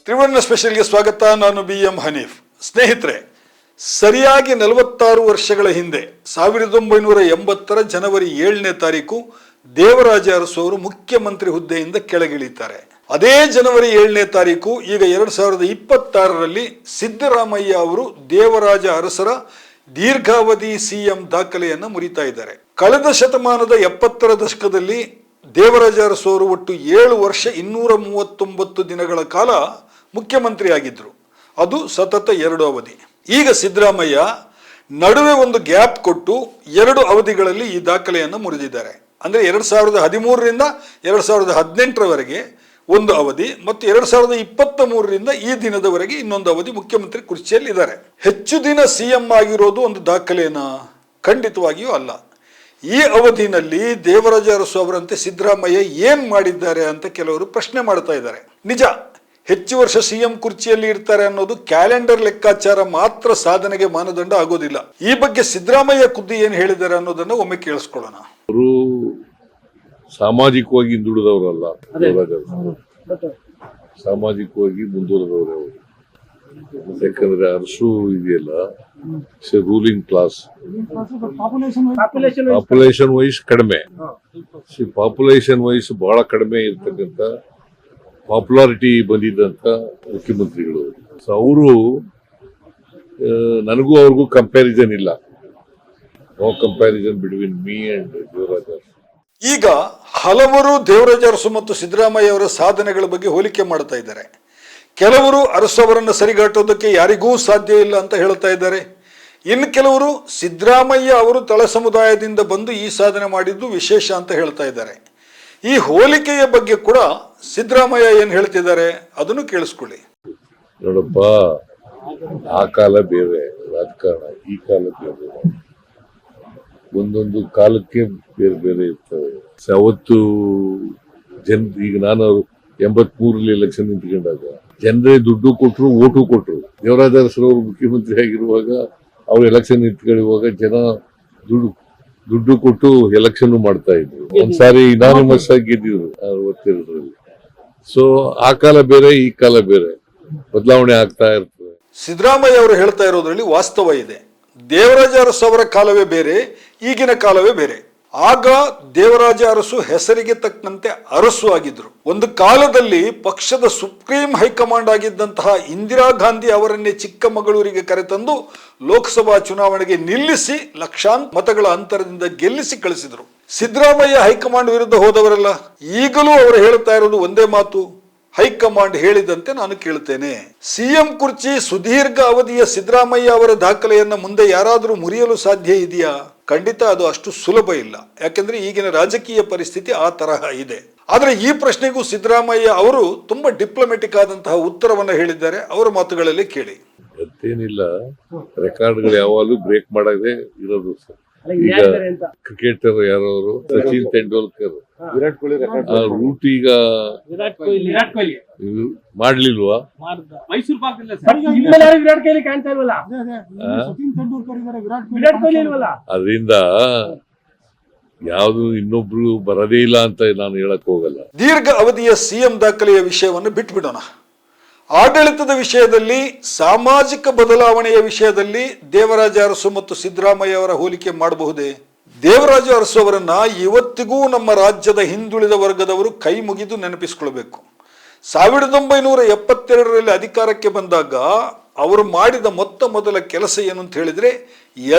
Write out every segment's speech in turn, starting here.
ತ್ರಿವರ್ಣ ಸ್ಪೆಷಲ್ಗೆ ಸ್ವಾಗತ. ನಾನು BM ಹನೀಫ್. ಸ್ನೇಹಿತರೆ, ಸರಿಯಾಗಿ 46 ವರ್ಷಗಳ ಹಿಂದೆ 1980 ಜನವರಿ 7ನೇ ತಾರೀಕು ದೇವರಾಜ ಅರಸು ಅವರು ಮುಖ್ಯಮಂತ್ರಿ ಹುದ್ದೆಯಿಂದ ಕೆಳಗಿಳಿತಾರೆ. ಅದೇ ಜನವರಿ 7ನೇ ತಾರೀಕು ಈಗ 2026ರಲ್ಲಿ ಸಿದ್ದರಾಮಯ್ಯ ಅವರು ದೇವರಾಜ ಅರಸರ ದೀರ್ಘಾವಧಿ CM ದಾಖಲೆಯನ್ನು ಮುರಿತಾ ಇದ್ದಾರೆ. ಕಳೆದ ಶತಮಾನದ 70ರ ದಶಕದಲ್ಲಿ ದೇವರಾಜ ಅರಸು ಅವರು ಒಟ್ಟು 7 ವರ್ಷ 239 ದಿನಗಳ ಕಾಲ ಮುಖ್ಯಮಂತ್ರಿ ಆಗಿದ್ರು. ಅದು ಸತತ 2 ಅವಧಿ. ಈಗ ಸಿದ್ದರಾಮಯ್ಯ ನಡುವೆ ಒಂದು ಗ್ಯಾಪ್ ಕೊಟ್ಟು 2 ಅವಧಿಗಳಲ್ಲಿ ಈ ದಾಖಲೆಯನ್ನು ಮುರಿದಿದ್ದಾರೆ. ಅಂದರೆ 2013ರಿಂದ 2018ರವರೆಗೆ ಒಂದು ಅವಧಿ ಮತ್ತು 2023ರಿಂದ ಈ ದಿನದವರೆಗೆ ಇನ್ನೊಂದು ಅವಧಿ ಮುಖ್ಯಮಂತ್ರಿ ಕುರ್ಚಿಯಲ್ಲಿ ಇದ್ದಾರೆ. ಹೆಚ್ಚು ದಿನ CM ಆಗಿರೋದು ಒಂದು ದಾಖಲೆನಾ? ಖಂಡಿತವಾಗಿಯೂ ಅಲ್ಲ. ಈ ಅವಧಿನಲ್ಲಿ ದೇವರಾಜ ಅರಸು ಅವರಂತೆ ಸಿದ್ದರಾಮಯ್ಯ ಏನ್ ಮಾಡಿದ್ದಾರೆ ಅಂತ ಕೆಲವರು ಪ್ರಶ್ನೆ ಮಾಡ್ತಾ ಇದ್ದಾರೆ. ನಿಜ, ಹೆಚ್ಚು ವರ್ಷ CM ಕುರ್ಚಿಯಲ್ಲಿ ಇರ್ತಾರೆ ಅನ್ನೋದು ಕ್ಯಾಲೆಂಡರ್ ಲೆಕ್ಕಾಚಾರ ಮಾತ್ರ ಸಾಧನೆಗೆ ಮಾನದಂಡ ಆಗೋದಿಲ್ಲ. ಈ ಬಗ್ಗೆ ಸಿದ್ದರಾಮಯ್ಯ ಖುದ್ದು ಏನ್ ಹೇಳಿದ್ದಾರೆ ಅನ್ನೋದನ್ನ ಒಮ್ಮೆ ಕೇಳಿಸ್ಕೊಳ್ಳೋಣ. ಅವರು ಸಾಮಾಜಿಕವಾಗಿ ಹಿಂದುಳಿದವರಲ್ಲ, ಸಾಮಾಜಿಕವಾಗಿ ಮುಂದುವರೆದವರು ಅವರು. ಯಾಕಂದ್ರೆ ಅರಸು ಇದೆಯಲ್ಲ, ರೂಲಿಂಗ್ ಕ್ಲಾಸ್, ಪಾಪ್ಯುಲೇಷನ್ ವೈಸ್ ಕಡಿಮೆ, ಪಾಪ್ಯುಲೇಷನ್ ವೈಸ್ ಬಹಳ ಕಡಿಮೆ ಇರ್ತಕ್ಕಂಥ ಪಾಪ್ಯುಲಾರಿಟಿ ಬಂದಿದ್ದಂತ ಮುಖ್ಯಮಂತ್ರಿಗಳು. ಸೊ ಅವರು, ನನಗೂ ಅವ್ರಿಗೂ ಕಂಪ್ಯಾರಿಸನ್ ಇಲ್ಲ. No comparison between me and Devaraj. ಈಗ ಹಲವರು ದೇವರಾಜ ಅರಸು ಮತ್ತು ಸಿದ್ದರಾಮಯ್ಯ ಅವರ ಸಾಧನೆಗಳ ಬಗ್ಗೆ ಹೋಲಿಕೆ ಮಾಡ್ತಾ ಇದ್ದಾರೆ. ಕೆಲವರು ಅರಸು ಅವರನ್ನು ಸರಿಗಟ್ಟೋದಕ್ಕೆ ಯಾರಿಗೂ ಸಾಧ್ಯ ಇಲ್ಲ ಅಂತ ಹೇಳ್ತಾ ಇದ್ದಾರೆ. ಇನ್ನು ಕೆಲವರು ಸಿದ್ದರಾಮಯ್ಯ ಅವರು ತಳ ಸಮುದಾಯದಿಂದ ಬಂದು ಈ ಸಾಧನೆ ಮಾಡಿದ್ದು ವಿಶೇಷ ಅಂತ ಹೇಳ್ತಾ ಇದ್ದಾರೆ. ಈ ಹೋಲಿಕೆಯ ಬಗ್ಗೆ ಕೂಡ ಸಿದ್ದರಾಮಯ್ಯ ಏನ್ ಹೇಳ್ತಿದ್ದಾರೆ ಅದನ್ನು ಕೇಳಿಸ್ಕೊಳ್ಳಿ. ನೋಡಪ್ಪ, ಆ ಕಾಲ ಬೇರೆ ರಾಜಕಾರಣ, ಈ ಕಾಲ ಬೇರೆ. ಒಂದೊಂದು ಕಾಲಕ್ಕೆ ಬೇರೆ ಬೇರೆ ಇರ್ತವೆ. ಅವತ್ತು ಈಗ ನಾನು 83ರಲ್ಲಿ ಎಲೆಕ್ಷನ್ ನಿಂತ್ಕೊಂಡಾಗ ಜನರೇ ದುಡ್ಡು ಕೊಟ್ರು, ಓಟು ಕೊಟ್ರು. ದೇವರಾಜ ಅರಸರವರು ಮುಖ್ಯಮಂತ್ರಿ ಆಗಿರುವಾಗ, ಅವ್ರು ಎಲೆಕ್ಷನ್ ನಿಂತ್ಕೊಳ್ಳುವಾಗ ಜನ ದುಡ್ಡು ಕೊಟ್ಟು ಎಲೆಕ್ಷನ್ ಮಾಡ್ತಾ ಇದ್ರು. ಒಂದ್ಸಾರಿ ಇನಾನಿಮಸ್ ಆಗಿ ಗೆದ್ದಿದ್ರು 62ರಲ್ಲಿ. ಸೊ ಆ ಕಾಲ ಬೇರೆ, ಈ ಕಾಲ ಬೇರೆ, ಬದಲಾವಣೆ ಆಗ್ತಾ ಇರ್ತದೆ. ಸಿದ್ದರಾಮಯ್ಯ ಅವರು ಹೇಳ್ತಾ ಇರೋದ್ರಲ್ಲಿ ವಾಸ್ತವ ಇದೆ. ದೇವರಾಜ ಅರಸು ಅವರ ಕಾಲವೇ ಬೇರೆ, ಈಗಿನ ಕಾಲವೇ ಬೇರೆ. ಆಗ ದೇವರಾಜ ಅರಸು ಹೆಸರಿಗೆ ತಕ್ಕಂತೆ ಅರಸು ಆಗಿದ್ರು. ಒಂದು ಕಾಲದಲ್ಲಿ ಪಕ್ಷದ ಸುಪ್ರೀಂ ಹೈಕಮಾಂಡ್ ಆಗಿದ್ದಂತಹ ಇಂದಿರಾ ಗಾಂಧಿ ಅವರನ್ನೇ ಚಿಕ್ಕಮಗಳೂರಿಗೆ ಕರೆತಂದು ಲೋಕಸಭಾ ಚುನಾವಣೆಗೆ ನಿಲ್ಲಿಸಿ ಲಕ್ಷಾಂತರ ಮತಗಳ ಅಂತರದಿಂದ ಗೆಲ್ಲಿಸಿ ಕಳಿಸಿದ್ರು. ಸಿದ್ದರಾಮಯ್ಯ ಹೈಕಮಾಂಡ್ ವಿರುದ್ಧ ಹೋದವರಲ್ಲ. ಈಗಲೂ ಅವರು ಹೇಳ್ತಾ ಇರೋದು ಒಂದೇ ಮಾತು, ಹೈಕಮಾಂಡ್ ಹೇಳಿದಂತೆ ನಾನು ಕೇಳ್ತೇನೆ. CM ಕುರ್ಚಿ ಸುದೀರ್ಘ ಅವಧಿಯ ಸಿದ್ದರಾಮಯ್ಯ ಅವರ ದಾಖಲೆಯನ್ನ ಮುಂದೆ ಯಾರಾದರೂ ಮುರಿಯಲು ಸಾಧ್ಯ ಇದೆಯಾ? ಖಂಡಿತ ಅದು ಅಷ್ಟು ಸುಲಭ ಇಲ್ಲ. ಯಾಕೆಂದ್ರೆ ಈಗಿನ ರಾಜಕೀಯ ಪರಿಸ್ಥಿತಿ ಆ ತರಹ ಇದೆ. ಆದ್ರೆ ಈ ಪ್ರಶ್ನೆಗೂ ಸಿದ್ದರಾಮಯ್ಯ ಅವರು ತುಂಬಾ ಡಿಪ್ಲೊಮ್ಯಾಟಿಕ್ ಆದಂತಹ ಉತ್ತರವನ್ನ ಹೇಳಿದ್ದಾರೆ. ಅವರ ಮಾತುಗಳಲ್ಲಿ ಕೇಳಿ. ಮತ್ತೇನಿಲ್ಲ, ರೆಕಾರ್ಡ್ಗಳು ಯಾವಾಗಲೂ ಬ್ರೇಕ್ ಮಾಡದೆ ಇರೋದು. ಈಗ ಕ್ರಿಕೆಟರ್ ಯಾರವರು, ಸಚಿನ್ ತೆಂಡೂಲ್ಕರ್, ವಿರಾಟ್ ಕೊಹ್ಲಿ ರೂಟ್ ಈಗ ಮಾಡ್ಲಿಲ್ವಾ? ಅದರಿಂದ ಯಾವುದು ಇನ್ನೊಬ್ರು ಬರದೇ ಇಲ್ಲ ಅಂತ ನಾನು ಹೇಳಕ್ ಹೋಗಲ್ಲ. ದೀರ್ಘ ಅವಧಿಯ CM ದಾಖಲೆಯ ವಿಷಯವನ್ನು ಬಿಟ್ಬಿಡೋಣ. ಆಡಳಿತದ ವಿಷಯದಲ್ಲಿ, ಸಾಮಾಜಿಕ ಬದಲಾವಣೆಯ ವಿಷಯದಲ್ಲಿ ದೇವರಾಜ ಅರಸು ಮತ್ತು ಸಿದ್ದರಾಮಯ್ಯ ಅವರ ಹೋಲಿಕೆ ಮಾಡಬಹುದೇ? ದೇವರಾಜ ಅರಸು ಅವರನ್ನ ಇವತ್ತಿಗೂ ನಮ್ಮ ರಾಜ್ಯದ ಹಿಂದುಳಿದ ವರ್ಗದವರು ಕೈ ಮುಗಿದು ನೆನಪಿಸಿಕೊಳ್ಬೇಕು. 1972ರಲ್ಲಿ ಅಧಿಕಾರಕ್ಕೆ ಬಂದಾಗ ಅವರು ಮಾಡಿದ ಮೊದಲ ಕೆಲಸ ಏನು ಅಂತ ಹೇಳಿದ್ರೆ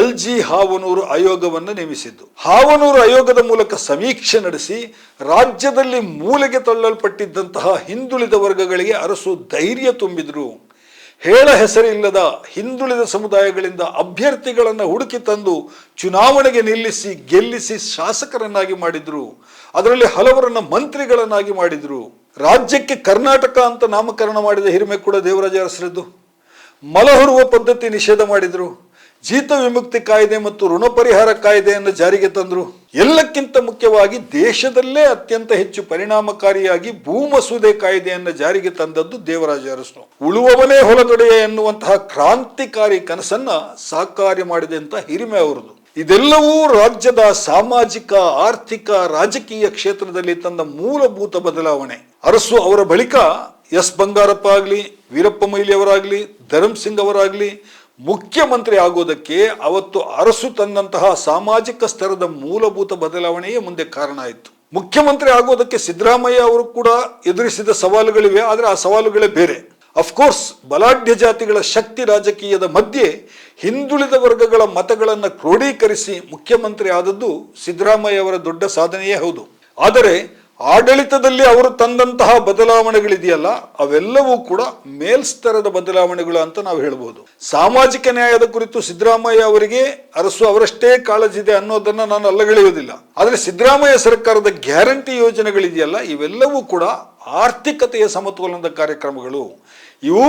LG ಹಾವನೂರು ಆಯೋಗವನ್ನು ನೇಮಿಸಿದ್ದು. ಹಾವನೂರು ಆಯೋಗದ ಮೂಲಕ ಸಮೀಕ್ಷೆ ನಡೆಸಿ ರಾಜ್ಯದಲ್ಲಿ ಮೂಲೆಗೆ ತಳ್ಳಲ್ಪಟ್ಟಿದ್ದಂತಹ ಹಿಂದುಳಿದ ವರ್ಗಗಳಿಗೆ ಅರಸು ಧೈರ್ಯ ತುಂಬಿದ್ರು. ಹೇಳ ಹೆಸರಿಲ್ಲದ ಹಿಂದುಳಿದ ಸಮುದಾಯಗಳಿಂದ ಅಭ್ಯರ್ಥಿಗಳನ್ನು ಹುಡುಕಿ ತಂದು ಚುನಾವಣೆಗೆ ನಿಲ್ಲಿಸಿ ಗೆಲ್ಲಿಸಿ ಶಾಸಕರನ್ನಾಗಿ ಮಾಡಿದ್ರು. ಅದರಲ್ಲಿ ಹಲವರನ್ನ ಮಂತ್ರಿಗಳನ್ನಾಗಿ ಮಾಡಿದ್ರು. ರಾಜ್ಯಕ್ಕೆ ಕರ್ನಾಟಕ ಅಂತ ನಾಮಕರಣ ಮಾಡಿದ ಹಿರಿಮೆ ಕೂಡ ದೇವರಾಜ ಅರಸರದ್ದು. ಮಲಹೊರುವ ಪದ್ಧತಿ ನಿಷೇಧ ಮಾಡಿದ್ರು. ಜೀತ ವಿಮುಕ್ತಿ ಕಾಯ್ದೆ ಮತ್ತು ಋಣ ಪರಿಹಾರ ಕಾಯ್ದೆಯನ್ನು ಜಾರಿಗೆ ತಂದ್ರು. ಎಲ್ಲಕ್ಕಿಂತ ಮುಖ್ಯವಾಗಿ ದೇಶದಲ್ಲೇ ಅತ್ಯಂತ ಹೆಚ್ಚು ಪರಿಣಾಮಕಾರಿಯಾಗಿ ಭೂ ಮಸೂದೆ ಕಾಯ್ದೆಯನ್ನು ಜಾರಿಗೆ ತಂದದ್ದು ದೇವರಾಜ ಅರಸು. ಉಳುವವನೇ ಹೊಲದೊಡೆಯ ಎನ್ನುವಂತಹ ಕ್ರಾಂತಿಕಾರಿ ಕನಸನ್ನ ಸಾಕಾರ ಮಾಡಿದೆ ಅಂತ ಹಿರಿಮೆ ಅವರದು. ಇದೆಲ್ಲವೂ ರಾಜ್ಯದ ಸಾಮಾಜಿಕ, ಆರ್ಥಿಕ, ರಾಜಕೀಯ ಕ್ಷೇತ್ರದಲ್ಲಿ ತಂದ ಮೂಲಭೂತ ಬದಲಾವಣೆ. ಅರಸು ಅವರ ಬಳಿಕ ಎಸ್ ಬಂಗಾರಪ್ಪ ಆಗಲಿ, ವೀರಪ್ಪ ಮೊಯ್ಲಿ ಅವರಾಗಲಿ, ಧರ್ಮ್ ಸಿಂಗ್ ಅವರಾಗಲಿ ಮುಖ್ಯಮಂತ್ರಿ ಆಗೋದಕ್ಕೆ ಅವತ್ತು ಅರಸು ತಂದಂತಹ ಸಾಮಾಜಿಕ ಸ್ತರದ ಮೂಲಭೂತ ಬದಲಾವಣೆಯೇ ಮುಂದೆ ಕಾರಣ ಆಯಿತು. ಮುಖ್ಯಮಂತ್ರಿ ಆಗೋದಕ್ಕೆ ಸಿದ್ದರಾಮಯ್ಯ ಅವರು ಕೂಡ ಎದುರಿಸಿದ ಸವಾಲುಗಳಿವೆ, ಆದರೆ ಆ ಸವಾಲುಗಳೇ ಬೇರೆ. ಅಫ್ಕೋರ್ಸ್ ಬಲಾಢ್ಯ ಜಾತಿಗಳ ಶಕ್ತಿ ರಾಜಕೀಯದ ಮಧ್ಯೆ ಹಿಂದುಳಿದ ವರ್ಗಗಳ ಮತಗಳನ್ನು ಕ್ರೋಢೀಕರಿಸಿ ಮುಖ್ಯಮಂತ್ರಿ ಆದದ್ದು ಸಿದ್ದರಾಮಯ್ಯ ಅವರ ದೊಡ್ಡ ಸಾಧನೆಯೇ ಹೌದು. ಆದರೆ ಆಡಳಿತದಲ್ಲಿ ಅವರು ತಂದಂತಹ ಬದಲಾವಣೆಗಳಿದೆಯಲ್ಲ, ಅವೆಲ್ಲವೂ ಕೂಡ ಮೇಲ್ಸ್ತರದ ಬದಲಾವಣೆಗಳು ಅಂತ ನಾವು ಹೇಳ್ಬೋದು. ಸಾಮಾಜಿಕ ನ್ಯಾಯದ ಕುರಿತು ಸಿದ್ದರಾಮಯ್ಯ ಅವರಿಗೆ ಅರಸು ಅವರಷ್ಟೇ ಕಾಳಜಿದೆ ಅನ್ನೋದನ್ನ ನಾನು ಅಲ್ಲಗಳೆಯುವುದಿಲ್ಲ. ಆದರೆ ಸಿದ್ದರಾಮಯ್ಯ ಸರ್ಕಾರದ ಗ್ಯಾರಂಟಿ ಯೋಜನೆಗಳಿದೆಯಲ್ಲ, ಇವೆಲ್ಲವೂ ಕೂಡ ಆರ್ಥಿಕತೆಯ ಸಮತೋಲನದ ಕಾರ್ಯಕ್ರಮಗಳು. ಇವು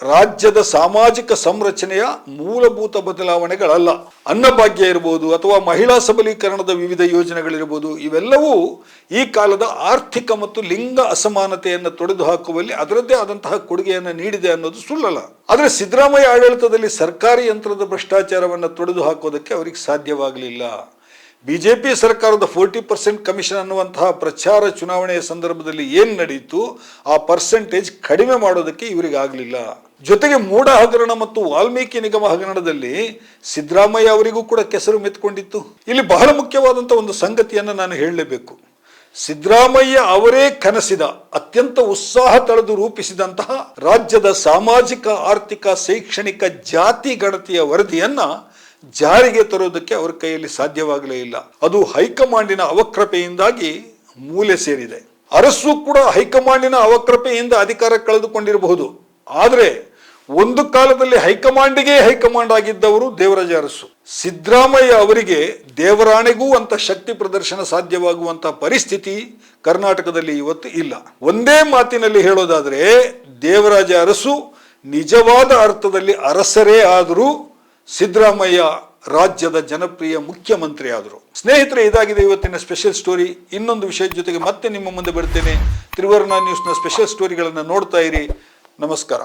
ರಾಜ್ಯದ ಸಾಮಾಜಿಕ ಸಂರಚನೆಯ ಮೂಲಭೂತ ಬದಲಾವಣೆಗಳಲ್ಲ. ಅನ್ನಭಾಗ್ಯ ಇರಬಹುದು ಅಥವಾ ಮಹಿಳಾ ಸಬಲೀಕರಣದ ವಿವಿಧ ಯೋಜನೆಗಳಿರಬಹುದು, ಇವೆಲ್ಲವೂ ಈ ಕಾಲದ ಆರ್ಥಿಕ ಮತ್ತು ಲಿಂಗ ಅಸಮಾನತೆಯನ್ನು ತೊಡೆದು ಹಾಕುವಲ್ಲಿ ಅದರದ್ದೇ ಆದಂತಹ ಕೊಡುಗೆಯನ್ನು ನೀಡಿದೆ ಅನ್ನೋದು ಸುಳ್ಳಲ್ಲ. ಆದರೆ ಸಿದ್ದರಾಮಯ್ಯ ಆಡಳಿತದಲ್ಲಿ ಸರ್ಕಾರಿ ಯಂತ್ರದ ಭ್ರಷ್ಟಾಚಾರವನ್ನು ತೊಡೆದು ಹಾಕೋದಕ್ಕೆ ಅವರಿಗೆ ಸಾಧ್ಯವಾಗಲಿಲ್ಲ. ಬಿಜೆಪಿ ಸರ್ಕಾರದ 40% ಕಮಿಷನ್ ಅನ್ನುವಂತಹ ಪ್ರಚಾರ ಚುನಾವಣೆಯ ಸಂದರ್ಭದಲ್ಲಿ ಏನು ನಡೆಯಿತು, ಆ ಪರ್ಸೆಂಟೇಜ್ ಕಡಿಮೆ ಮಾಡೋದಕ್ಕೆ ಇವರಿಗೆ ಆಗಲಿಲ್ಲ. ಜೊತೆಗೆ ಮೂಡ ಹಗರಣ ಮತ್ತು ವಾಲ್ಮೀಕಿ ನಿಗಮ ಹಗರಣದಲ್ಲಿ ಸಿದ್ದರಾಮಯ್ಯ ಅವರಿಗೂ ಕೂಡ ಕೆಸರು ಮೆತ್ಕೊಂಡಿತ್ತು. ಇಲ್ಲಿ ಬಹಳ ಮುಖ್ಯವಾದಂಥ ಒಂದು ಸಂಗತಿಯನ್ನು ನಾನು ಹೇಳಲೇಬೇಕು. ಸಿದ್ದರಾಮಯ್ಯ ಅವರೇ ಕನಸಿದ, ಅತ್ಯಂತ ಉತ್ಸಾಹ ತಳೆದು ರೂಪಿಸಿದಂತಹ ರಾಜ್ಯದ ಸಾಮಾಜಿಕ, ಆರ್ಥಿಕ, ಶೈಕ್ಷಣಿಕ ಜಾತಿ ಗಣತಿಯ ವರದಿಯನ್ನ ಜಾರಿಗೆ ತರೋದಕ್ಕೆ ಅವರ ಕೈಯಲ್ಲಿ ಸಾಧ್ಯವಾಗಲೇ ಇಲ್ಲ. ಅದು ಹೈಕಮಾಂಡಿನ ಅವಕ್ರಪೆಯಿಂದಾಗಿ ಮೂಲೆ ಸೇರಿದೆ. ಅರಸು ಕೂಡ ಹೈಕಮಾಂಡಿನ ಅವಕ್ರಪೆಯಿಂದ ಅಧಿಕಾರ ಕಳೆದುಕೊಂಡಿರಬಹುದು, ಆದರೆ ಒಂದು ಕಾಲದಲ್ಲಿ ಹೈಕಮಾಂಡಿಗೆ ಹೈಕಮಾಂಡ್ ಆಗಿದ್ದವರು ದೇವರಾಜ ಅರಸು. ಸಿದ್ದರಾಮಯ್ಯ ಅವರಿಗೆ ದೇವರಾಣೆಗೂ ಅಂತ ಶಕ್ತಿ ಪ್ರದರ್ಶನ ಸಾಧ್ಯವಾಗುವಂತಹ ಪರಿಸ್ಥಿತಿ ಕರ್ನಾಟಕದಲ್ಲಿ ಇವತ್ತು ಇಲ್ಲ. ಒಂದೇ ಮಾತಿನಲ್ಲಿ ಹೇಳೋದಾದ್ರೆ, ದೇವರಾಜ ಅರಸು ನಿಜವಾದ ಅರ್ಥದಲ್ಲಿ ಅರಸರೇ ಆದರೂ ಸಿದ್ದರಾಮಯ್ಯ ರಾಜ್ಯದ ಜನಪ್ರಿಯ ಮುಖ್ಯಮಂತ್ರಿ ಆದರು. ಸ್ನೇಹಿತರೆ, ಇದಾಗಿದೆ ಇವತ್ತಿನ ಸ್ಪೆಷಲ್ ಸ್ಟೋರಿ. ಇನ್ನೊಂದು ವಿಷಯದ ಜೊತೆಗೆ ಮತ್ತೆ ನಿಮ್ಮ ಮುಂದೆ ಬರ್ತೇನೆ. ತ್ರಿವರ್ಣ ನ್ಯೂಸ್ನ ಸ್ಪೆಷಲ್ ಸ್ಟೋರಿಗಳನ್ನು ನೋಡ್ತಾ ಇರಿ. ನಮಸ್ಕಾರ.